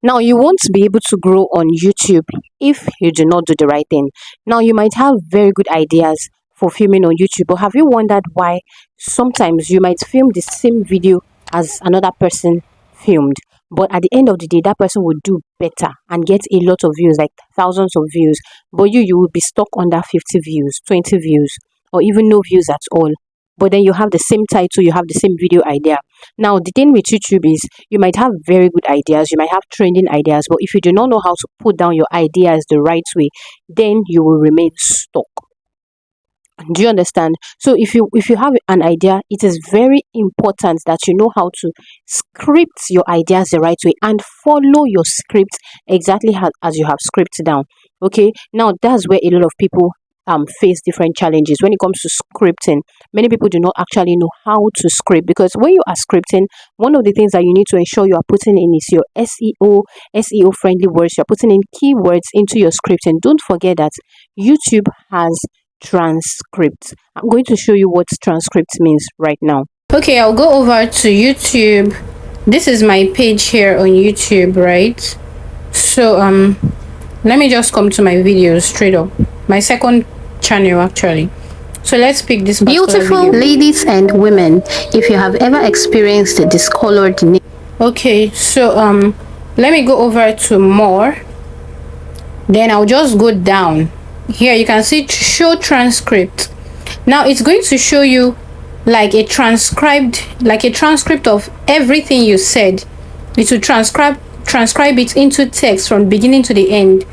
Now, you won't be able to grow on YouTube if you do not do the right thing. Now, you might have very good ideas for filming on YouTube, but have you wondered why sometimes you might film the same video as another person filmed, but at the end of the day, that person would do better and get a lot of views, like thousands of views, but you will be stuck under 50 views, 20 views, or even no views at all. But then you have the same title, you have the same video idea. Now, the thing with YouTube is you might have very good ideas, you might have trending ideas, but if you do not know how to put down your ideas the right way, then you will remain stuck. Do you understand? So if you have an idea, it is very important that you know how to script your ideas the right way and follow your script exactly as you have scripted down. Okay, now that's where a lot of people face different challenges when it comes to scripting. Many people do not actually know how to script, because when you are scripting, one of the things that you need to ensure you are putting in is your SEO friendly words. You're putting in keywords into your scripting. Don't forget that YouTube has transcript. I'm going to show you what transcript means right now. Okay, I'll go over to YouTube. This is my page here on YouTube, right? So let me just come to my videos straight up. My second channel actually. So let's pick this Beautiful video. ladies and women, if you have ever experienced discolored nails. Okay, so let me go over to more. Then I'll just go down. Here you can see show transcript. Now it's going to show you like a transcript of everything you said. It will transcribe it into text from beginning to the end.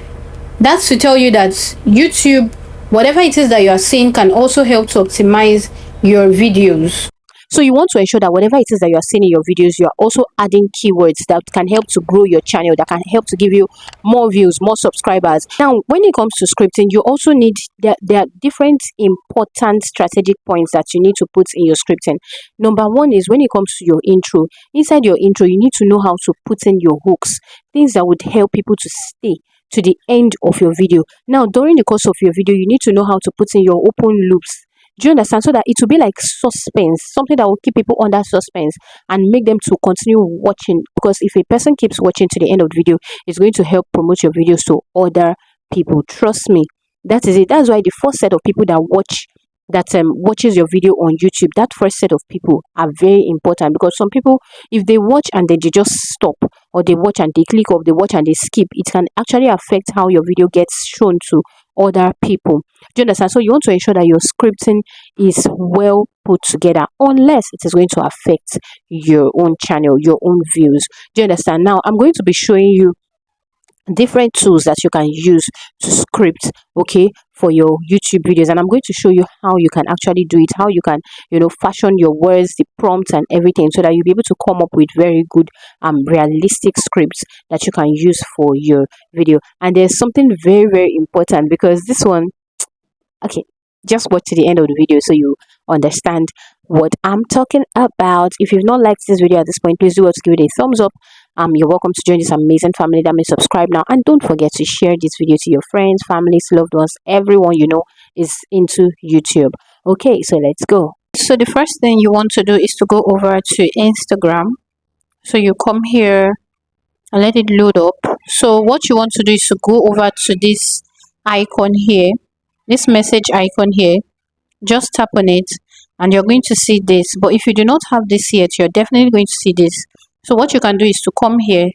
That's to tell you that YouTube, whatever it is that you are saying, can also help to optimize your videos. So you want to ensure that whatever it is that you are seeing in your videos, you are also adding keywords that can help to grow your channel, that can help to give you more views, more subscribers. Now, when it comes to scripting, you also need, there are different important strategic points that you need to put in your scripting. Number one is when it comes to your intro. Inside your intro, you need to know how to put in your hooks, things that would help people to stay to the end of your video. Now, during the course of your video, you need to know how to put in your open loops. Do you understand? So that it will be like suspense, something that will keep people under suspense and make them to continue watching. Because if a person keeps watching to the end of the video, it's going to help promote your videos to other people. Trust me, that is it. That's why the first set of people that watches your video on YouTube, that first set of people are very important, because some people, if they watch and then they just stop, or they watch and they click off, they watch and they skip, it can actually affect how your video gets shown to other people. Do you understand? So you want to ensure that your scripting is well put together, unless it is going to affect your own channel, your own views. Do you understand? Now I'm going to be showing you different tools that you can use to script, okay, for your YouTube videos, and I'm going to show you how you can actually do it, how you can, fashion your words, the prompts and everything, so that you'll be able to come up with very good realistic scripts that you can use for your video. And there's something very, very important, because this one, okay, just watch to the end of the video so you understand what I'm talking about. If you've not liked this video at this point, please do give it a thumbs up. You're welcome to join this amazing family. That means subscribe now, and don't forget to share this video to your friends, families, loved ones, everyone you know is into YouTube. Okay, so let's go. So the first thing you want to do is to go over to Instagram. So you come here and let it load up. So what you want to do is to go over to this icon here, this message icon here. Just tap on it and you're going to see this. But if you do not have this yet, you're definitely going to see this. So what you can do is to come here,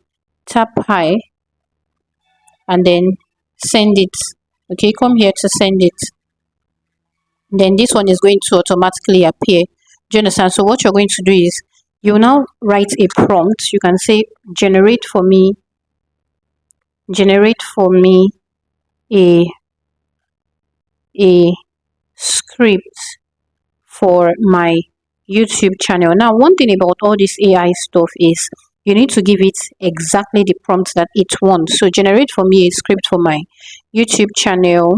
tap hi, and then send it. Okay, come here to send it. Then this one is going to automatically appear. Do you understand? So what you're going to do is you now write a prompt. You can say generate for me a script for my YouTube channel. Now, one thing about all this AI stuff is you need to give it exactly the prompt that it wants. So generate for me a script for my YouTube channel.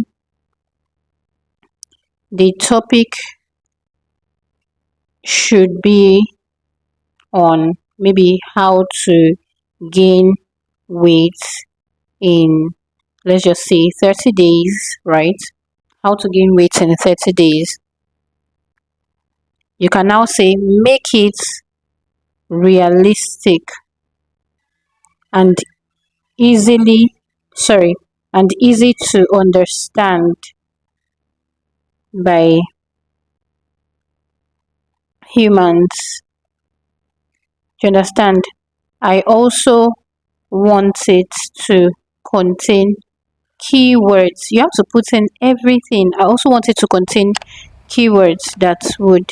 The topic should be on maybe how to gain weight in, let's just say, 30 days, right? How to gain weight in 30 days. You can now say make it realistic and easily, and easy to understand by humans. Do you understand? I also want it to contain keywords. You have to put in everything. I also want it to contain keywords that would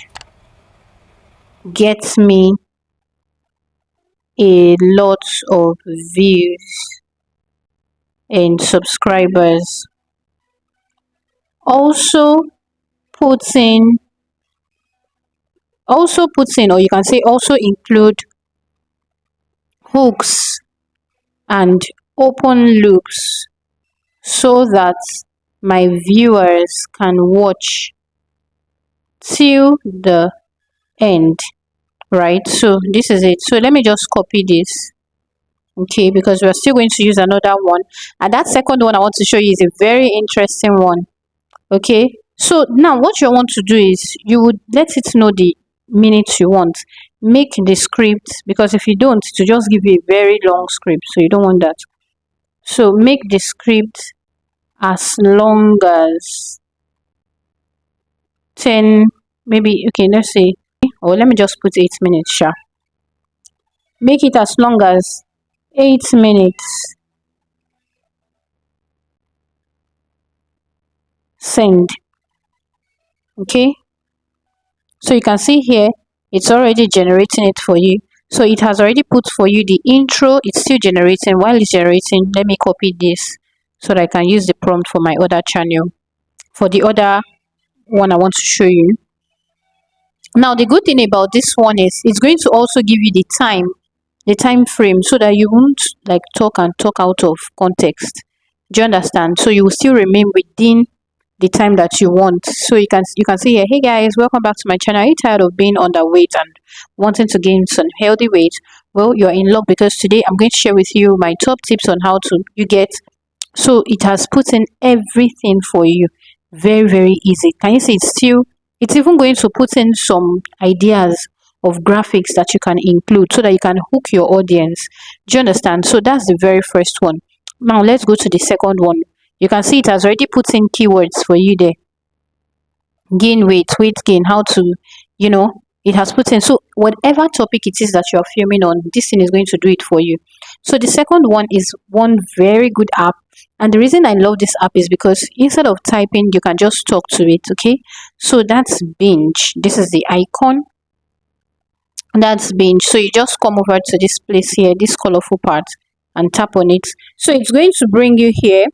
get me a lot of views and subscribers. Also put in or you can say also include hooks and open loops so that my viewers can watch till the end, right? So this is it. So let me just copy this, okay, because we're still going to use another one, and that second one I want to show you is a very interesting one. Okay, so now what you want to do is you would let it know the minutes you want. Make the script, because if you don't, to just give you a very long script, so you don't want that. So make the script as long as 10, maybe, okay, let's say, or let me just put 8 minutes, sure. Make it as long as 8 minutes. Send. Okay, so you can see here it's already generating it for you. So it has already put for you the intro. It's still generating. While it's generating, let me copy this so that I can use the prompt for my other channel, for the other one I want to show you. Now the good thing about this one is it's going to also give you the time frame, so that you won't like talk out of context. Do you understand? So you will still remain within the time that you want. So you can say here, hey guys, welcome back to my channel. Are you tired of being underweight and wanting to gain some healthy weight? Well, you're in luck, because today I'm going to share with you my top tips on how to you get. So it has put in everything for you, very, very easy. Can you see it's even going to put in some ideas of graphics that you can include so that you can hook your audience. Do you understand? So that's the very first one. Now let's go to the second one. You can see it has already put in keywords for you there. Gain weight gain, how to, it has put in. So whatever topic it is that you're filming on, this thing is going to do it for you. So the second one is one very good app. And the reason I love this app is because instead of typing, you can just talk to it, okay? So that's Binge. This is the icon. That's Binge. So you just come over to this place here, this colorful part, and tap on it. So it's going to bring you here.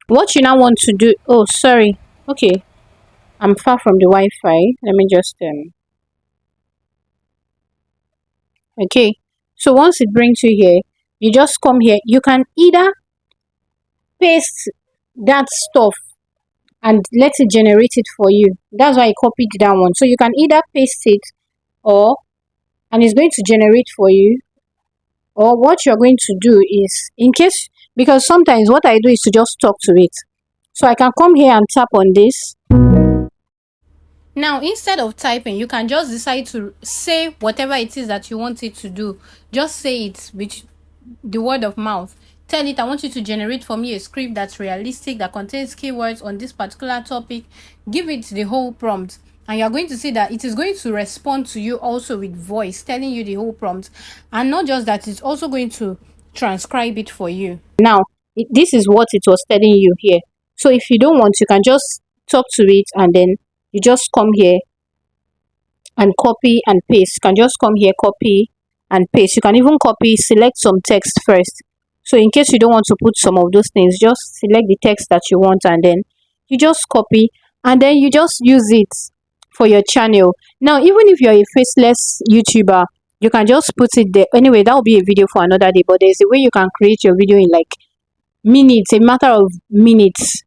What you now want to do, oh sorry, okay, I'm far from the Wi-Fi. Let me just okay, so once it brings you here, you just come here. You can either paste that stuff and let it generate it for you. That's why I copied that one. So you can either paste it, and it's going to generate for you, or what you're going to do is, in case, because sometimes what I do is to just talk to it. So I can come here and tap on this. Now, instead of typing, you can just decide to say whatever it is that you want it to do. Just say it with the word of mouth. Tell it, I want you to generate for me a script that's realistic, that contains keywords on this particular topic. Give it the whole prompt. And you're going to see that it is going to respond to you also with voice, telling you the whole prompt. And not just that, it's also going to transcribe it for you. Now, this is what it was telling you here. So if you don't want, you can just talk to it, and then you just come here and copy and paste. You can just come here, copy and paste. You can even select some text first. So in case you don't want to put some of those things, just select the text that you want, and then you just copy, and then you just use it for your channel. Now, even if you're a faceless YouTuber, you can just put it there. Anyway, that will be a video for another day, but there's a way you can create your video in like minutes, a matter of minutes.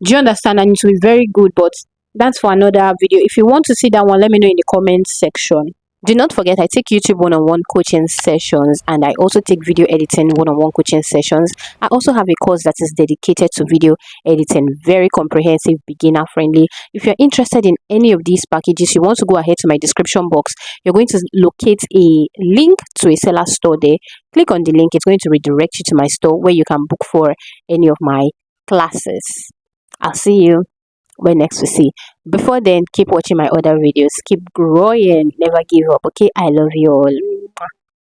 Do you understand? And it will be very good, but that's for another video. If you want to see that one, let me know in the comment section. Do not forget, I take YouTube one-on-one coaching sessions, and I also take video editing one-on-one coaching sessions. I also have a course that is dedicated to video editing, very comprehensive, beginner friendly. If you're interested in any of these packages, you want to go ahead to my description box. You're going to locate a link to a seller store there. Click on the link. It's going to redirect you to my store where you can book for any of my classes. I'll see you when next we see. Before then, keep watching my other videos. Keep growing. Never give up. Okay, I love you all.